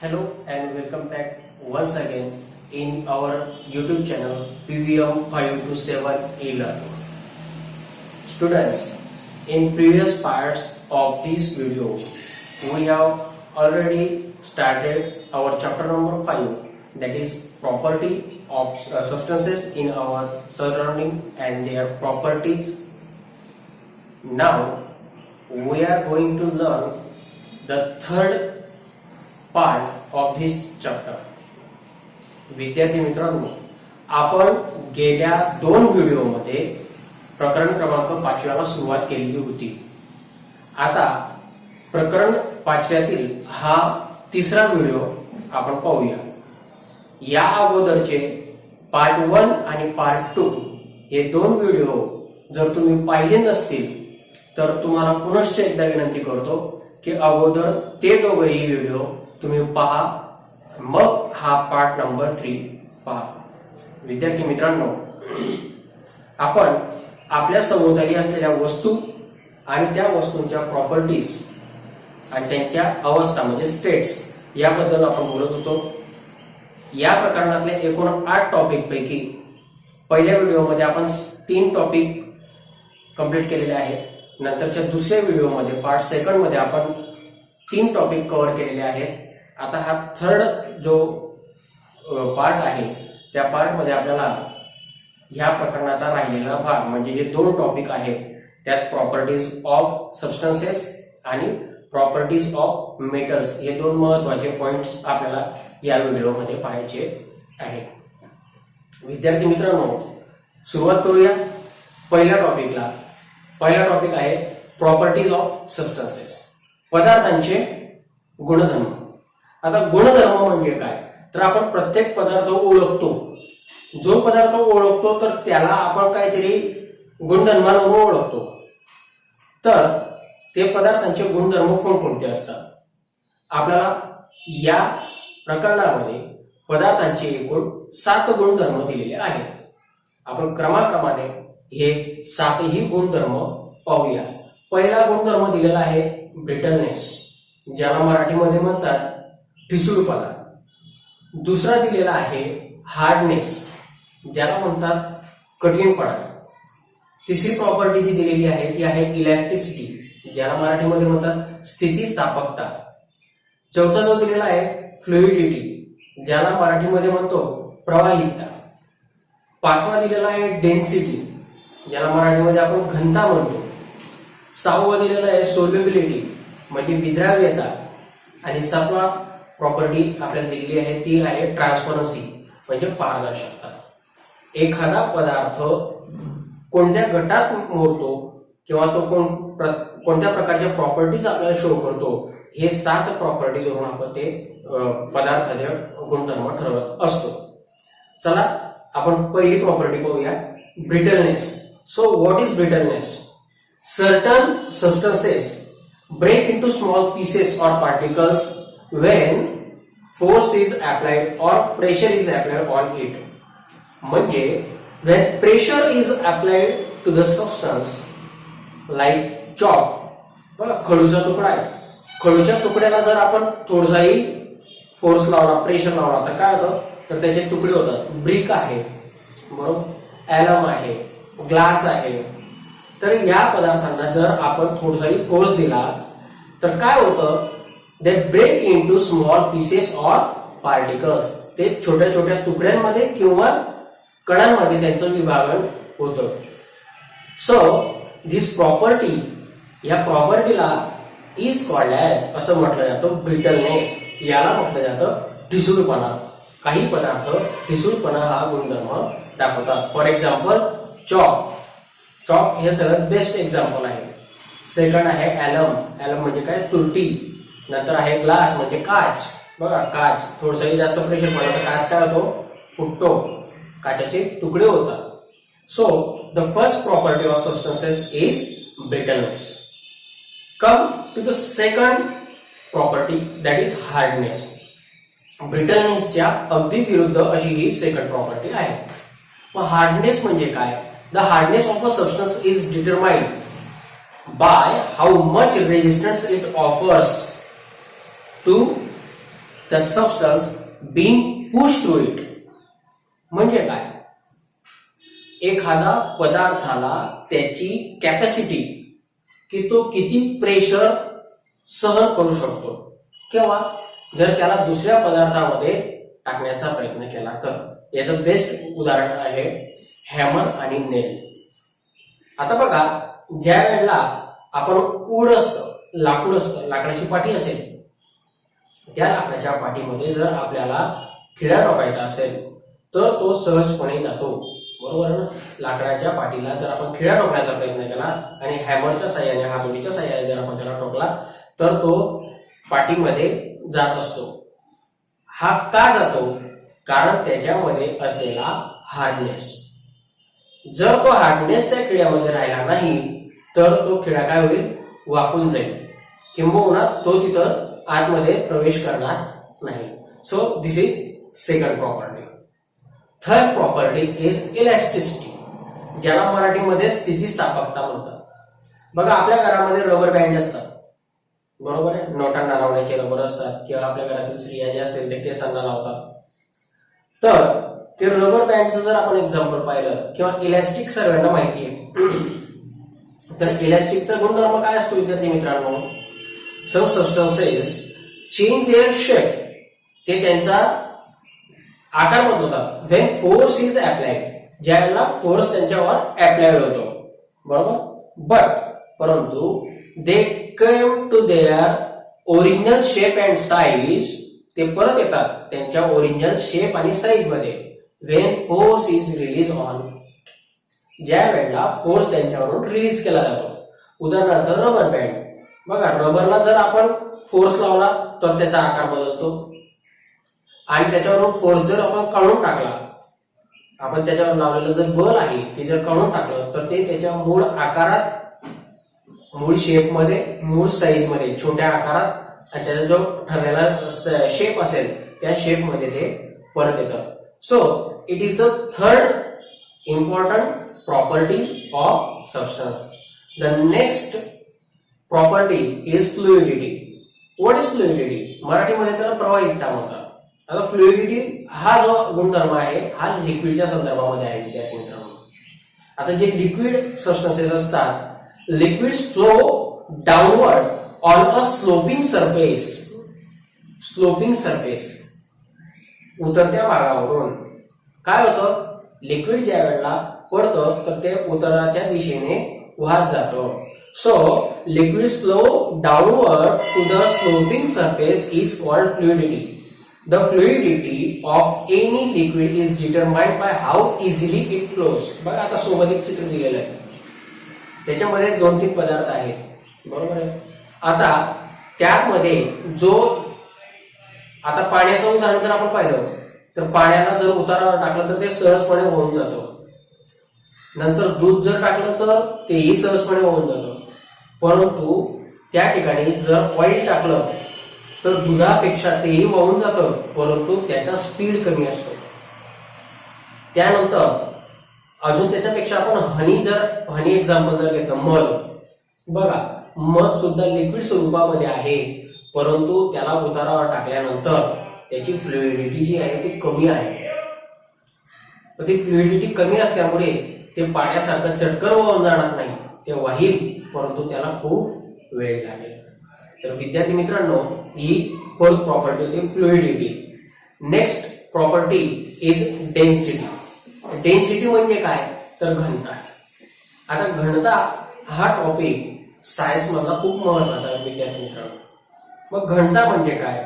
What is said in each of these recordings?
Hello and welcome back once again in our YouTube channel PVM 527 e-learn. Students, in previous parts of this video, we have already started our chapter number 5, that is property of substances in our surrounding and their properties. Now we are going to learn the third part of this chapter. विद्यार्थी मित्रांनो, आपण गेल्या 2 व्हिडिओमध्ये प्रकरण क्रमांक 5 ला सुरुवात केलेली होती. आता प्रकरण 5 हा तिसरा व्हिडिओ आपण पाहूया. या अगोदरचे पार्ट 1 आणि पार्ट 2 हे 2 व्हिडिओ जर तुम्ही पाहिले नसतील तर तुम्हाला पुनश्च एकदा विनंती करतो की अगोदर ते दोघेही व्हिडिओ तुम्ही पहा, मग हा पार्ट नंबर 3 पहा. विद्यार्थी मित्रांनो, आपण आपल्या सभोवताली असलेल्या वस्तू आणि त्या वस्तूंच्या प्रॉपर्टीज आणि त्यांच्या अवस्था म्हणजे स्टेट्स याबद्दल आपण बोलत होतो. या प्रकरणातले एकूण 8 टॉपिक पैकी पहिल्या व्हिडिओमध्ये आपण 3 टॉपिक कंप्लीट केलेले आहेत. नंतरच्या दुसऱ्या व्हिडिओमध्ये पार्ट 2 मध्ये आपण 3 टॉपिक कव्हर केलेले आहेत. आता हा थर्ड जो पार्ट आहे त्या पार्ट मध्ये आपल्याला ह्या प्रकरणाचा राहिलेला भाग म्हणजे जे 2 टॉपिक आहेत त्यात प्रॉपर्टीज ऑफ सबस्टन्सेस आणि प्रॉपर्टीज ऑफ मेटल्स हे 2 महत्वाचे पॉइंट्स आपल्याला या व्हिडिओमध्ये पाहायचे आहेत. विद्यार्थी मित्रांनो, सुरुवात करूया पहिल्या टॉपिकला. पहिला टॉपिक आहे प्रॉपर्टीज ऑफ सबस्टन्सेस, पदार्थांचे गुणधर्म. आता गुणधर्म म्हणजे काय, तर आपण प्रत्येक पदार्थ ओळखतो. जो पदार्थ ओळखतो तर त्याला आपण काहीतरी गुणधर्मांवरून ओळखतो. तर ते पदार्थांचे गुणधर्म कोणकोणते असतात? आपल्याला या प्रकरणामध्ये पदार्थांचे एकूण 7 गुणधर्म दिलेले आहेत. आपण क्रमाक्रमाने हे 7ही गुणधर्म पाहूया. पहिला गुणधर्म दिलेला आहे ब्रिटलनेस, ज्याला मराठीमध्ये म्हणतात ठिसूळपणा. दुसरा दिलेला आहे हार्डनेस, ज्याला म्हणतात कठीणपणा. तिसरी प्रॉपर्टी जी दिलेली आहे ती आहे इलॅस्टिसिटी, ज्याला मराठीमध्ये म्हणतात स्थितीस्थापकता. चौथा जो दिलेला आहे फ्लुइडिटी, ज्याला मराठीमध्ये म्हणतो प्रवाहिता. 5वा दिलेला आहे डेन्सिटी, ज्याला मराठीमध्ये आपण घनता म्हणतो. 6वं दिलेलं आहे सोल्युबिलिटी म्हणजे विद्राव्यता. आणि 7वा प्रॉपर्टी आपल्याला दिलेली आहे ती आहे ट्रान्सपरन्सी म्हणजे पारदर्शकता. एखादा पदार्थ कोणत्या गटात मोडतो किंवा तो कोणत्या प्रकारच्या प्रॉपर्टीज आपल्याला शो करतो, हे 7 प्रॉपर्टीज वरून आपण ते पदार्थाचे गुणधर्म ठरवत असतो. चला आपण पहिली प्रॉपर्टी पाहूया, brittleness. So what is brittleness? Certain substances break into small pieces or particles when force is applied or pressure is applied on it. म्हणजे when pressure is applied to the substance like chalk, बघा खडूचा तुकडा आहे, खडूच्या तुकड्याला जर आपण थोडासाही force लावला, pressure लावला तर काय होतं, तर त्याचे तुकडे होतात. ब्रिक आहे, बरोबर, ॲलम आहे, ग्लास आहे. तर या पदार्थांना जर आपण थोडासाही फोर्स दिला तर काय होतं, they break into small pieces or particles. ते छोट्या छोट्या तुकड्यांमध्ये किंवा कणांमध्ये त्यांचं विभागन होतं. सो दिस प्रॉपर्टी, या प्रॉपर्टीला इज कॉल्ड ॲज, असं म्हटलं जातं ब्रिटलनेस. याला म्हटलं जातं ठिसूळपणा. काही पदार्थ ठिसूळपणा हा गुणधर्म दाखवतात. For example chalk. चॉक हे सगळ्यात बेस्ट एक्झाम्पल आहे. सेकंड आहे ॲलम. ॲलम म्हणजे काय, तुरटी. नंतर आहे ग्लास म्हणजे काच. बघा काच, थोडंसंही जास्त प्रेशर पडलं तर काच काय होतो, फुटतो, काचाचे तुकडे होतात. So the first property of substances is brittleness. Come to the second property, that is hardness. ब्रिटलनेसच्या अगदी विरुद्ध अशी ही सेकंड प्रॉपर्टी आहे. मग हार्डनेस म्हणजे काय? The hardness of a substance is determined by how much resistance it offers to the substance being push through it. म्हणजे काय, एखादा पदार्थाला त्याची कॅपॅसिटी की तो किती प्रेशर सहन करू शकतो किंवा जर त्याला दुसऱ्या पदार्थामध्ये टाकण्याचा प्रयत्न केला तर. याचं बेस्ट उदाहरण आहे हॅमर आणि नेल. आता बघा, ज्या वेळेला आपण वूड असतं, लाकूड असतं, लाकडाची पाटी असेल, त्या लाकडाच्या पाठीमध्ये जर आपल्याला खिळा ठोकायचा असेल तर तो सहजपणे जातो, बरोबर ना. लाकडाच्या पाठीला जर आपण खिळा ठोकण्याचा प्रयत्न केला आणि हॅमरच्या साह्याने, हातोडीच्या साह्याने जर आपण त्याला ठोकला तर तो पाठीमध्ये जात असतो. हा का जातो? कारण त्याच्यामध्ये असलेला हार्डनेस. जर तो हार्डनेस त्या खिळ्यामध्ये राहिला नाही तर तो खिळा काय होईल, वाकून जाईल, किंबहुना तो तिथं आतमध्ये प्रवेश करणार नाही. So this is second property. Third property is elasticity, ज्याला मराठीमध्ये स्थितिस्थापकता म्हणतात. बघा, आपल्या घरामध्ये रबर बँड असतात, बरोबर आहे. नोटांना लावण्याचे रबर असतात किंवा आपल्या घरातील स्त्रिया जे असतील ते केसांना लावतात. तर ते रबर बँडचं जर आपण एक्झाम्पल पाहिलं किंवा इलॅस्टिक सर्वांना माहिती आहे, तर इलॅस्टिकचा गुणधर्म काय असतो विद्यार्थी मित्रांनो? Some substances change their shape, ते त्यांचा आकार बदलतात व्हेन फोर्स इज अप्लाइड, ज्यावेळेला फोर्स त्यांच्यावर अप्लाइड होतो, बरोबर. परंतु they come to their original shape and size, ते परत येतात त्यांच्या ओरिजिनल शेप आणि साईज मध्ये when force is release on, ज्या वेळेला फोर्स त्यांच्यावरून रिलीज केला जातो. उदाहरणार्थ रबर बँड. बघा, रबरला जर आपण फोर्स लावला तर त्याचा आकार बदलतो आणि त्याच्यावरून फोर्स जर आपण काढून टाकला, आपण त्याच्यावर लावलेलं जर बल आहे ते जर काढून टाकलं तर ते त्याच्या मूळ आकारात, मूळ शेप मध्ये, मूळ साईज मध्ये, छोट्या आकारात आणि त्याचा जो ठरलेला शेप असेल त्या शेप मध्ये ते परत येतं. So it is the third important property of substance. The next property is fluidity. What is fluidity? मराठीमध्ये त्याला प्रवाहितता म्हणतात. आता फ्लुइडिटी हा जो गुणधर्म आहे हा लिक्विडच्या संदर्भामध्ये आहे विद्यार्थी मित्रांनो. आता जे लिक्विड सबस्टन्सेस असतात, liquids flow downward on a sloping surface. Sloping surface, उतरत्या भागावरून काय होतं, लिक्विड ज्या वेळेला पडतं तर ते उतराच्या दिशेने वाहत जातं. So liquids flow downward to the sloping surface is called fluidity. The fluidity of any liquid is determined by how easily it flows. बघा, आता सोबत एक चित्र दिलेलं आहे, त्याच्यामध्ये 2-3 पदार्थ आहेत, बरोबर आहे. आता त्यामध्ये जो, आता पाण्याचं उदाहरण जर आपण पाहिलं तर पाण्याला जर उतारावर टाकलं तर ते सहजपणे वाहून जातं. नंतर दूध जर टाकलं तर तेही सहजपणे वाहून जातं. परंतु त्या ठिकाणी जर ऑइल टाकलं तर दुधापेक्षा तेही वाहून जातं, परंतु त्याचा स्पीड कमी असतो. त्यानंतर अजून त्याच्यापेक्षा आपण हनी एक्झाम्पल जर घेतलं, मध. बघा, मध सुद्धा लिक्विड स्वरूपामध्ये आहे, परंतु त्याला उतारावर टाकल्यानंतर त्याची फ्लुइडिटी जी आहे ती कमी आहे. ती फ्लुइडिटी कमी असल्यामुळे ते पाण्यासारखं चटकन वाहून जाणार नाही, ते वाहील, परंतु त्याला खूप वेळ लागेल. तर विद्यार्थी मित्रांनो, ही फोर्थ प्रॉपर्टी होती fluidity. Next property is density. Density म्हणजे काय, तर घनता. आता घनता हा टॉपिक सायन्स मधला खूप महत्वाचा आहे विद्यार्थी मित्रांनो. मग घनता म्हणजे काय,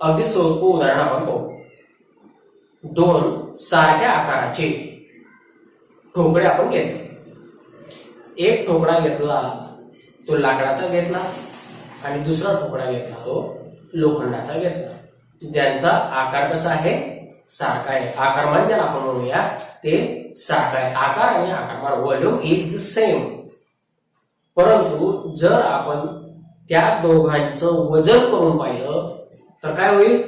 अगदी सोपं उदाहरण आपण पाहू. 2 सारख्या आकाराचे ठोकळे आपण घेतले. एक ठोकळा घेतला तो लाकडाचा घेतला आणि दुसरा ठोकळा घेतला तो लोखंडाचा घेतला, ज्यांचा आकार कसा आहे, सारखा आहे. आकारमान ज्याला आपण म्हणूया ते सारखा आहे. आकार आणि आकारमान, व्हॉल्यूम इज द सेम. परंतु जर आपण त्या दोघांचं वजन करून पाहिलं तर काय होईल,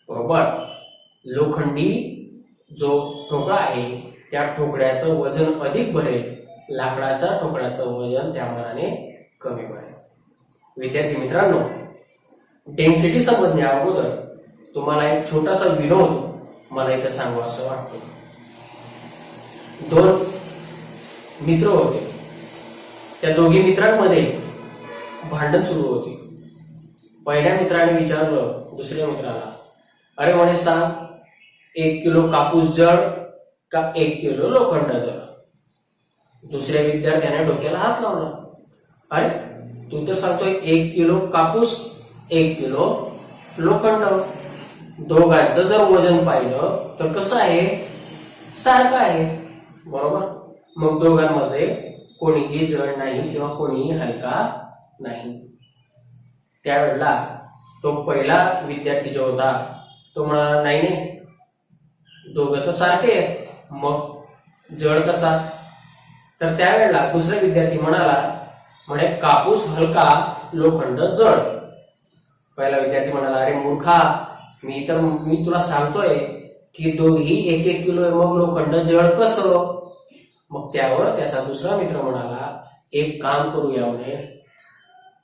बरोबर, लोखंडी जो ठोकळा आहे त्या ठोकळ्याचं वजन अधिक भरेल, लाकडाच्या ठोकळ्याचं वजन त्या मानाने कमी भरेल. विद्यार्थी मित्रांनो, डेन्सिटी समजण्या अगोदर तुम्हाला एक छोटासा विनोद मला इथं सांगू असं वाटतं. दोन मित्र होते. त्या दोघी मित्रांमध्ये भांडण सुरू होते. पहिल्या मित्राने विचारलं दुसऱ्या मित्राला, अरे म्हणे सांग, 1 किलो कापूस जड का 1 किलो लोखंड जड? दुसऱ्या विद्यार्थ्याने डोक्याला हात लावला. अरे तू तर सांगतोय 1 किलो कापूस 1 किलो लोखंड. दोघांचं जर वजन पाहिलं तर कसं आहे, सारखं आहे, बरोबर. मग दोघांमध्ये कोणीही जड नाही किंवा कोणीही हलका नाही. त्यावेळेला तो पहिला विद्यार्थी जो होता तो म्हणाला, नाही नाही, दोघं तर सारखे आहेत, मग जड कसा? तर त्यावेळेला दुसरा विद्यार्थी म्हणे कापूस हलका लोखंड जड. पहिला विद्यार्थी म्हणाला, अरे मूर्खा, मी तुला सांगतोय की दोघी 1-1 किलो आहे, मग लोखंड जड कसं? मग त्यावर त्याचा दुसरा मित्र म्हणाला, एक काम करूया म्हणे,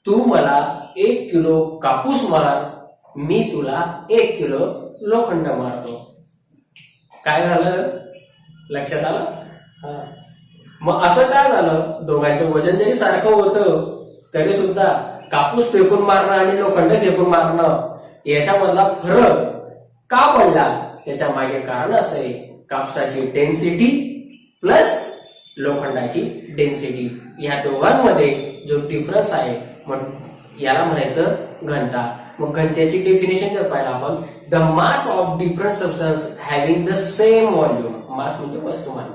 तू मला 1 किलो कापूस मार, मी तुला 1 किलो लोखंड मारतो. काय झालं, लक्षात आलं? मग असं काय झालं, दोघांचं वजन जरी सारखं होतं तरी सुद्धा कापूस फेकून मारणं आणि लोखंड फेकून मारणं याच्यामधला फरक का पडला? त्याच्या मागे कारण असं आहे, कापसाची डेन्सिटी प्लस लोखंडाची डेन्सिटी, या दोघांमध्ये जो डिफरन्स आहे, मग याला म्हणायचं घनता. मग घनतेची डेफिनेशन जर पाहिलं आपण, the mass of different substance having the same volume. Mass म्हणजे वस्तुमान,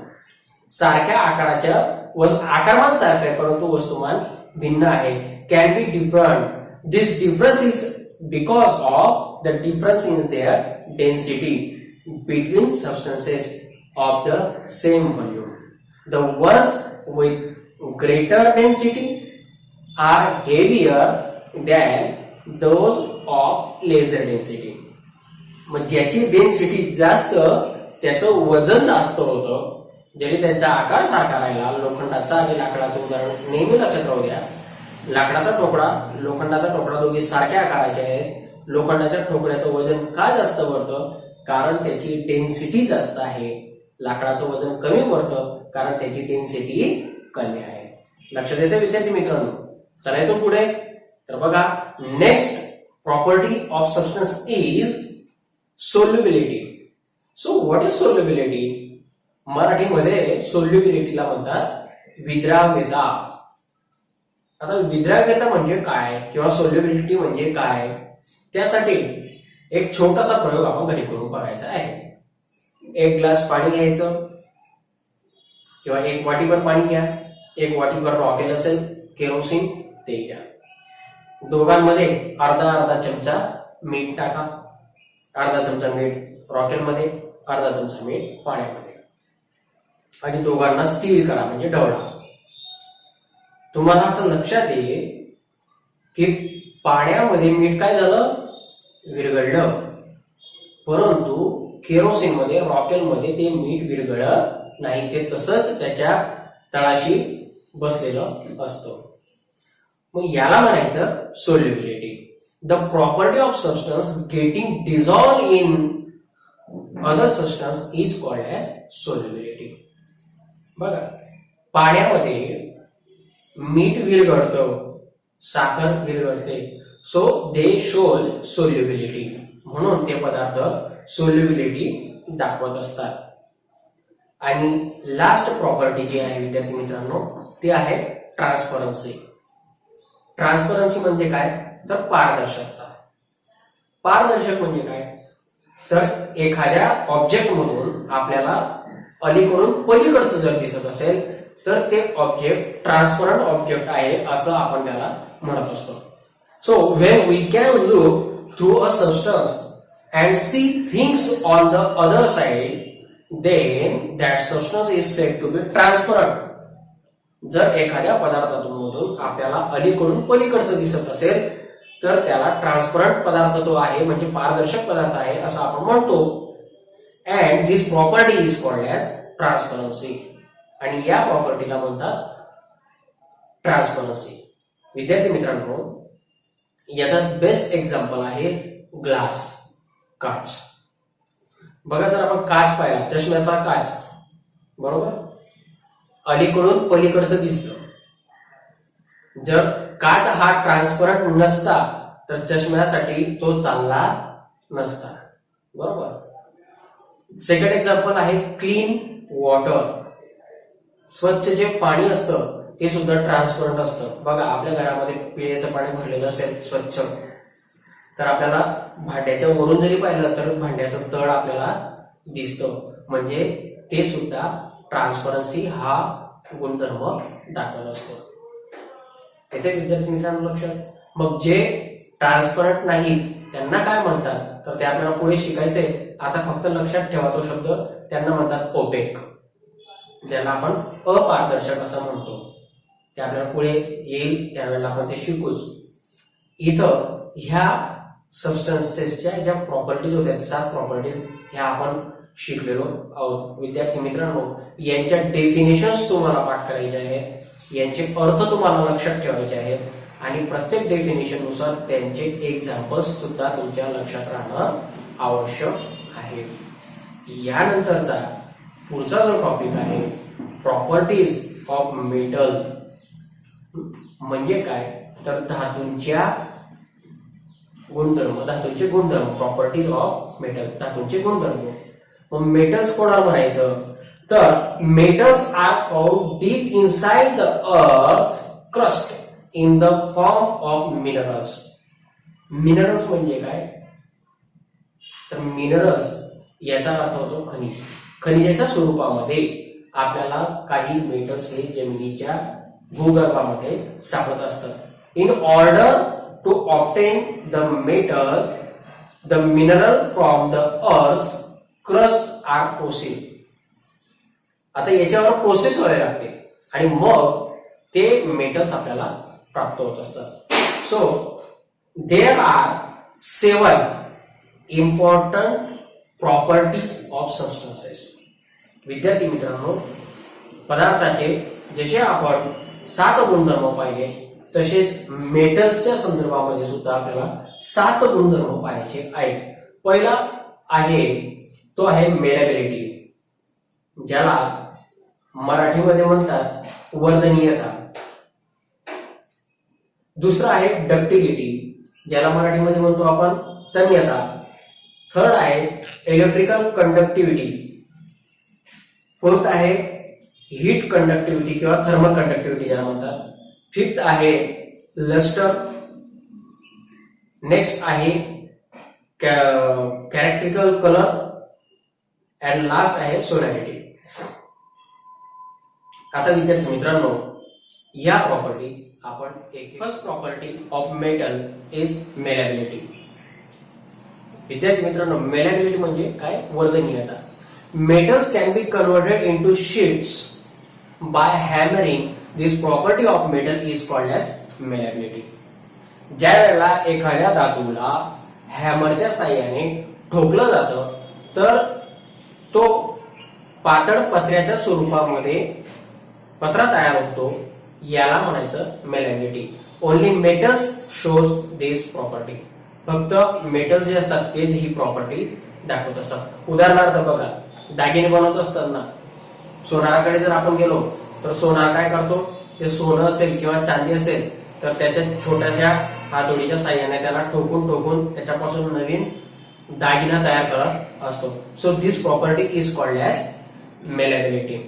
सारख्या आकाराच्या आकारमान सारखं आहे परंतु वस्तुमान भिन्न आहे. Can be different. This difference is because of the difference in their density between substances of the same volume. The ones with greater density are heavier than those of lesser density. मग ज्याची density जास्त त्याचं वजन जास्त होतं, जरी त्यांचा आकार सारखा राहिला. लोखंडाचा आणि लाकडाचं उदाहरण नेहमी लक्षात राहू द्या. लाकडाचा ठोकळा, लोखंडाचा ठोकळा दोघे सारख्या आकाराचे आहेत. लोखंडाच्या ठोकळ्याचं वजन का जास्त पडतं? कारण त्याची डेन्सिटी जास्त आहे. लाकडाचं वजन कमी पडतं कारण त्याची डेन्सिटी कमी आहे. लक्षात येते विद्यार्थी मित्रांनो? चलायचं पुढे. तर बघा, next property of substance is solubility. So what is solubility? मराठीमध्ये सोल्युबिलिटीला म्हणतात विद्राव्यता. आता विद्राव्यता म्हणजे काय किंवा सोल्युबिलिटी म्हणजे काय, त्यासाठी एक छोटासा प्रयोग आपण घरी करून बघायचा आहे. 1 ग्लास पाणी घ्यायचं किंवा 1 वाटीभर पाणी घ्या. 1 वाटीभर रॉकेल असेल, केरोसिन, ते घ्या. दोघांमध्ये अर्धा चमचा मीठ टाका. अर्धा चमचा मीठ रॉकेलमध्ये, अर्धा चमचा मीठ पाण्यामध्ये, आणि दोघांना स्टीर करा म्हणजे ढवळा. तुम्हाला असं लक्षात येईल की पाण्यामध्ये मीठ काय झालं, विरघळलं, परंतु केरोसिन मध्ये, रॉकेल मध्ये ते मीठ विरघळलं नाही, ते तसंच त्याच्या तळाशी बसलेलं असतं. मग याला म्हणायचं solubility. The property of substance getting dissolve in other substance is called as solubility. बघा, पाण्यामध्ये मीठ विरघळतं, साखर विरघळते, सो दे शो सोल्युबिलिटी. म्हणून ते पदार्थ सोल्युबिलिटी दाखवत असतात. आणि लास्ट प्रॉपर्टी जी आहे विद्यार्थी मित्रांनो, ती आहे ट्रान्सपरन्सी. ट्रान्सपरन्सी म्हणजे काय, तर पारदर्शकता. पारदर्शक म्हणजे काय, तर एखाद्या ऑब्जेक्ट मधून आपल्याला अलीकडून पलीकडचं जर दिसत असेल तर ते ऑब्जेक्ट ट्रान्सपरंट ऑब्जेक्ट आहे असं आपण त्याला म्हणत असतो. So when we can look through a substance and see things on the other side, then that substance is said to be transparent. जर एखाद्या पदार्थातून आपल्याला अलीकडून पलीकडचं दिसत असेल तर त्याला ट्रान्सपरंट पदार्थ तो आहे, म्हणजे पारदर्शक पदार्थ आहे असं आपण म्हणतो. And this property is called as transparency. आणि या प्रॉपर्टीला म्हणतात ट्रान्सपरन्सी. विद्यार्थी मित्रांनो, याचा बेस्ट एक्झाम्पल आहे ग्लास, काच. बघा, जर आपण काच पाहिला, चष्म्याचा काच, बरोबर, अलीकडून पलीकडचं दिसतं. जर काच हा ट्रान्सपरंट नसता तर चष्म्यासाठी तो चांगला नसता, बरोबर. सेकंड एक्झाम्पल आहे क्लीन वॉटर. स्वच्छ जे पाणी असतं ते सुद्धा ट्रान्सपरंट असतं. बघा, आपल्या घरामध्ये पिण्याचं पाणी भरलेलं असेल स्वच्छ, तर आपल्याला भांड्याच्या वरून जरी पाहिलं तर भांड्याचं तळ आपल्याला दिसतं, म्हणजे ते सुद्धा ट्रान्सपरन्सी हा गुणधर्म दाखवत असतो. येथे विद्यार्थी मित्रांनो लक्षात. मग जे ट्रान्सपरंट नाही त्यांना काय म्हणतात, तर ते आपल्याला पुढे शिकायचंय. आता फक्त लक्षात ठेवा तो शब्द, त्यांना म्हणतात ओपेक, ज्याला आपण अपारदर्शक असं म्हणतो. ते आपल्याला पुढे येईल त्यावेळेला आपण ते शिकूच. इथं ह्या सबस्टन्सेसच्या ज्या प्रॉपर्टीज होत्या, 7 प्रॉपर्टीज, ह्या आपण शिकलेलो आहोत. विद्यार्थी मित्रांनो, यांच्या डेफिनेशन्स तुम्हाला पाठ करायचे आहेत, यांचे अर्थ तुम्हाला लक्षात ठेवायचे आहेत, आणि प्रत्येक डेफिनेशन नुसार त्यांचे एक्झाम्पल्स सुद्धा तुमच्या लक्षात राहणं आवश्यक आहे. यानंतरचा पुढचा जो टॉपिक आहे प्रॉपर्टीज ऑफ मेटल. म्हणजे काय, तर धातूंच्या गुणधर्म, धातूंचे गुणधर्म, प्रॉपर्टीज ऑफ मेटल, धातूंचे गुणधर्म. मग मेटल्स कोणाला म्हणायचं, तर metals are found deep inside the earth crust in the form of minerals. Minerals म्हणजे काय, तर मिनरल्स याचा अर्थ होतो खनिज. खनिजाच्या स्वरूपामध्ये आपल्याला काही मेटल्स हे जमिनीच्या भूगर्भामध्ये सापडत असतात. In order to obtain the metal, the mineral from the earth crust are process. आता याच्यावर प्रोसेस व्हावी लागते आणि मग ते मेटल्स आपल्याला प्राप्त होत असतात. So there are 7 important properties of substances. विद्यार्थी मित्रांनो, पदार्थाचे जसे आपण 7 गुणधर्म पाहिले, तसेच मेटल्सच्या संदर्भामध्ये सुद्धा आपल्याला 7 गुणधर्म पाहायचे आहेत. पहिला आहे तो आहे मेलेबिलिटी, ज्याला मराठीमध्ये म्हणतात वर्धनीयता. दुसरा आहे डक्टिलिटी, ज्याला मराठीमध्ये म्हणतो आपण तन्यता. थर्ड आहे इलेक्ट्रिकल कंडक्टिव्हिटी. फोर्थ आहे हीट कंडक्टिव्हिटी किंवा थर्मल कंडक्टिव्हिटी ज्याला म्हणतात. फिफ्थ आहे लस्टर. नेक्स्ट आहे कॅरेक्टरिकल कलर, अँड लास्ट आहे सोलॅरिटी. आता विद्यार्थी मित्रांनो, या प्रॉपर्टीज आपण first property of metal is malleability. विद्यार्थी मित्रांनो, मेलेबिलिटी म्हणजे काय, वर्धनीयता. Metals can be converted into sheets by hammering. This property of metal is called as malleability. ज्या वेळेला एखाद्या धातूला हॅमरच्या साह्याने ठोकलं जातं तर तो पातळ पत्र्याच्या स्वरूपामध्ये पत्रा तयार होतो, याला म्हणायचं मेलेबिलिटी. ओनली मेटल्स शोज दिस प्रॉपर्टी. फक्त मेटल्स जे असतात तेच ही प्रॉपर्टी दाखवत असतात. उदाहरणार्थ बघा, दागिने बनवत असताना सोनाराकडे जर आपण गेलो तर सोनार काय करतो, ते सोनं असेल किंवा चांदी असेल तर त्याच्या छोट्याशा हातोडीच्या साह्याने त्याला ठोकून ठोकून त्याच्यापासून नवीन दागिना तयार करत असतो. So this property is called as malleability.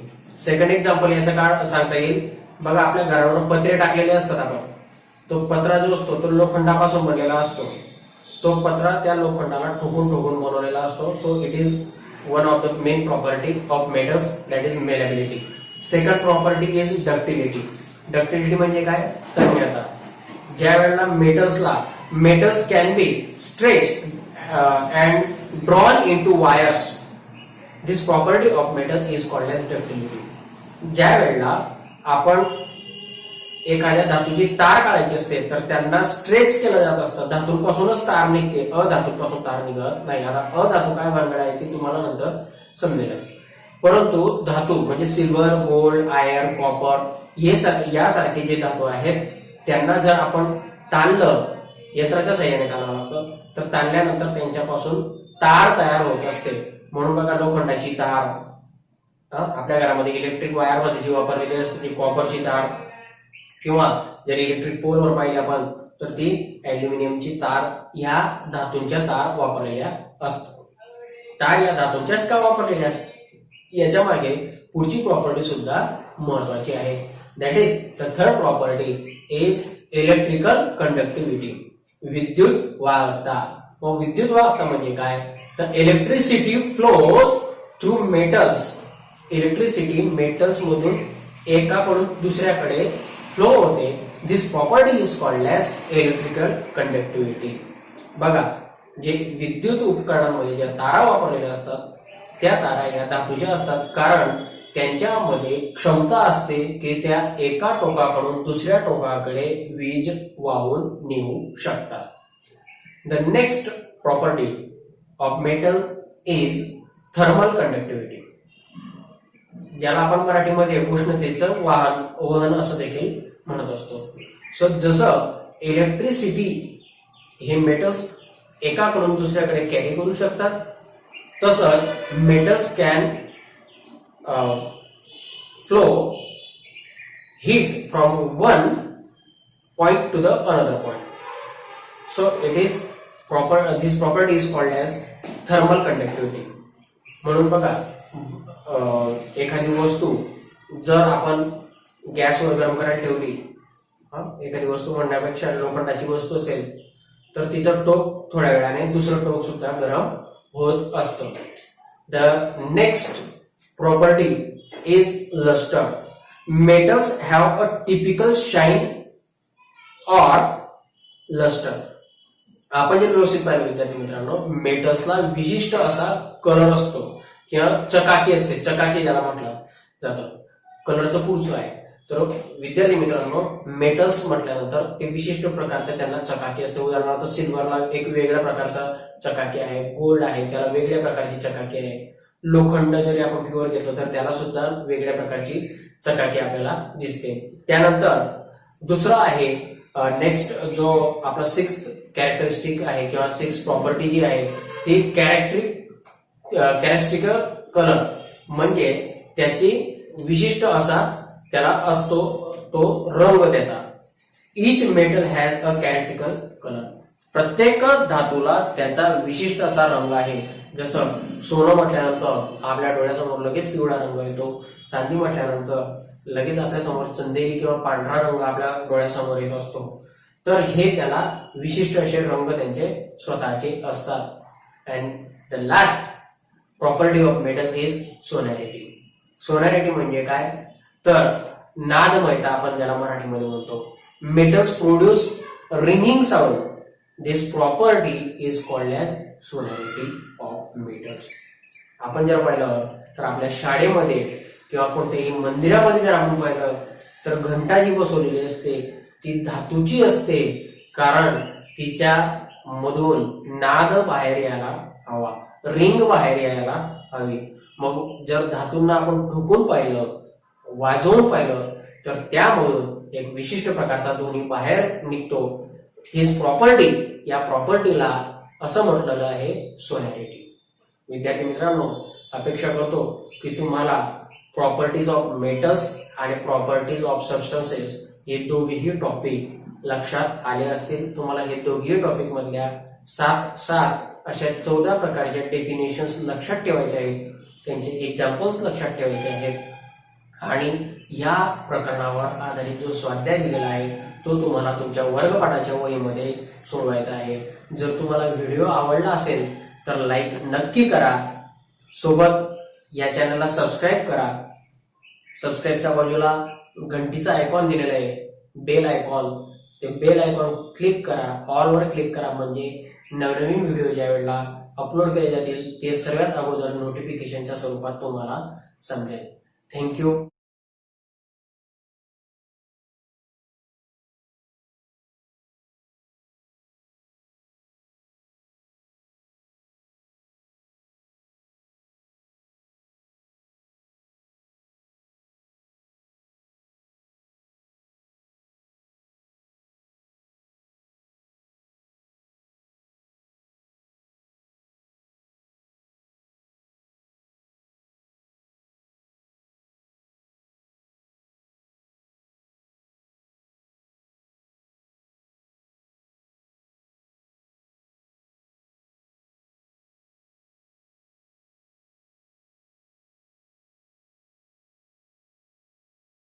Second example याचं काय सांगता येईल, बघा आपल्या घरावर पत्रे टाकलेले असतात आपण, तो पत्रा जो असतो तो लोखंडापासून बनलेला असतो. तो पत्रा त्या लोखंडाला ठोकून ठोकून बनवलेला असतो. So it is one of the main property of metals, that is malleability. Second property is ductility. Ductility म्हणजे काय, तन्यता. ज्या वेळेला metals can be stretch and drawn into wires. This property of metal is called as ductility. ज्या वेळेला आपण एखाद्या धातूची तार काढायची असते तर त्यांना स्ट्रेच केलं जात असतं. धातूपासूनच तार निघते, अधातूपासून तार निघत नाही. आता अधातू काय भानगड आहे ते तुम्हाला नंतर समजेलच. परंतु धातू म्हणजे सिल्वर, गोल्ड, आयर्न, कॉपर यासारखे जे धातू आहेत त्यांना जर आपण ताणलं यंत्राच्या साह्याने ताणावं लागतं. तर ताणल्यानंतर त्यांच्यापासून तार तयार होत असते. म्हणून बघा लोखंडाची तार, आपल्या घरामध्ये इलेक्ट्रिक वायर मध्ये जी वापरलेली असते ती कॉपरची तार, किंवा जर इलेक्ट्रिक पोलवर पाहिजे आपण तर ती अल्युमिनियमची तार, ह्या धातूंच्या तार वापरलेल्या असतात. तार या धातूंच्याच का वापरलेल्या असतात याच्या मागे पुढची प्रॉपर्टी सुद्धा महत्वाची आहे. That is the third property is electrical conductivity, विद्युत वाहकता. मग विद्युत वाहकता म्हणजे काय, तर electricity flows through metals. Electricity metals मधून एकाकडून दुसऱ्याकडे फ्लो होते. This property is called as electrical conductivity. बघा, जे विद्युत उपकरणांमध्ये ज्या तारा वापरलेल्या असतात त्या तारा या धातूच्या असतात, कारण त्यांच्यामध्ये क्षमता असते की त्या एका टोकाकडून दुसऱ्या टोकाकडे वीज वाहून नेऊ शकतात. The next property of metal is thermal conductivity, ज्याला आपण मराठीमध्ये उष्णतेचं वहन असं देखील म्हणत असतो. सो जसं इलेक्ट्रिसिटी हे मेटल्स एकाकडून दुसऱ्याकडे कॅरी करू शकतात, तसंच metals can flow heat from one point to the another point. So it is this property is called as thermal conductivity. म्हणून बघा, एखादी वस्तू जर आपण गॅसवर गरम करायला ठेवली, एखादी वस्तू म्हणण्यापेक्षा लोखंडाची वस्तू असेल तर तिचं टोक थोड्या वेळाने दुसरं टोक सुद्धा गरम होत असतं. The next property is lustre. Metals have a typical shine or luster. आपण जे व्यवस्थित पाहिलं विद्यार्थी मित्रांनो, मेटल्सला विशिष्ट असा कलर असतो किंवा चकाकी असते, चकाकी ज्याला म्हटलं जातं, कलरचं पुढचं आहे. तर विद्यार्थी मित्रांनो, मेटल्स म्हटल्यानंतर ते विशिष्ट प्रकारचं त्यांना चकाकी असते. उदाहरणार्थ सिल्वरला एक वेगळ्या प्रकारचा चकाकी आहे, गोल्ड आहे त्याला वेगळ्या प्रकारची चकाकी आहे, लोखंड जरी आपण प्युअर घेतलं तर त्याला सुद्धा वेगळ्या प्रकारची चकाकी आपल्याला दिसते. त्यानंतर दुसरं आहे नेक्स्ट जो आपला सिक्स्थ कॅरेक्टरिस्टिक आहे किंवा सिक्स प्रॉपर्टी जी आहे ती कॅरेक्टरिस्टिकल कलर, म्हणजे त्याची विशिष्ट असा त्याला असतो तो रंग त्याचा. इच मेटल हॅज अ कॅरेक्टरिस्टिकल कलर. प्रत्येक धातूला त्याचा विशिष्ट असा रंग आहे. जसं सोनं म्हटल्यानंतर आपल्या डोळ्यासमोर लगेच पिवळा रंग येतो, चांदी म्हटल्यानंतर लगेच आपल्या समोर चंदेरी किंवा पांढरा रंग आपल्या डोळ्यासमोर येत असतो. तर हे त्याला विशिष्ट असे रंग त्यांचे स्वतःचे असतात. And the last property of metal is sonority. Sonority म्हणजे काय, तर नादमयता आपण ज्याला मराठीमध्ये म्हणतो. Metals produce ringing sound. This property is called as sonority of metals. आपण जर पाहिलं तर आपल्या शाळेमध्ये किंवा कोणत्याही मंदिरामध्ये जर आपण पाहिलं तर घंटा जी बसवलेली असते ती धातूची असते, कारण तिच्या मधून नाद बाहेर यायला हवा, रिंग बाहेर यायला हवी. मग जर धातूंना आपण ठोकून पाहिलं, वाजवून पाहिलं तर त्यामधून एक विशिष्ट प्रकारचा ध्वनी बाहेर निघतो. हिज प्रॉपर्टी, या प्रॉपर्टीला असं म्हटलेलं आहे सोनॅरिटी. विद्यार्थी मित्रांनो, अपेक्षा करतो की तुम्हाला प्रॉपर्टीज ऑफ मेटल्स आणि प्रॉपर्टीज ऑफ सबस्टन्सेस हे दोघेही टॉपिक लक्षात आले असतील. तुम्हाला हे दोघेही टॉपिक मधल्या 7 अशा 14 प्रकारच्या डेफिनेशन्स लक्षात ठेवायचे आहेत, त्यांचे एक्झाम्पल्स लक्षात ठेवायचे आहेत, आणि या प्रकरणावर आधारित जो स्वाध्याय दिलेला आहे तो तुम्हाला तुमच्या वर्गपाठाच्या वहीमध्ये सोडवायचा आहे. जर तुम्हाला व्हिडिओ आवडला असेल तर लाईक नक्की करा, सोबत या चॅनलला सबस्क्राईब करा. सबस्क्राईबच्या बाजूला घंटीचा आयकॉन दिलेला आहे, बेल आयकॉन, ते बेल आयकॉन क्लिक करा, ऑल वर क्लिक करा, म्हणजे नवनवीन व्हिडिओ ज्या वेळेला अपलोड केले जातील ते सर्वात अगोदर नोटिफिकेशनच्या स्वरूपात तुम्हाला समजेल. थँक्यू.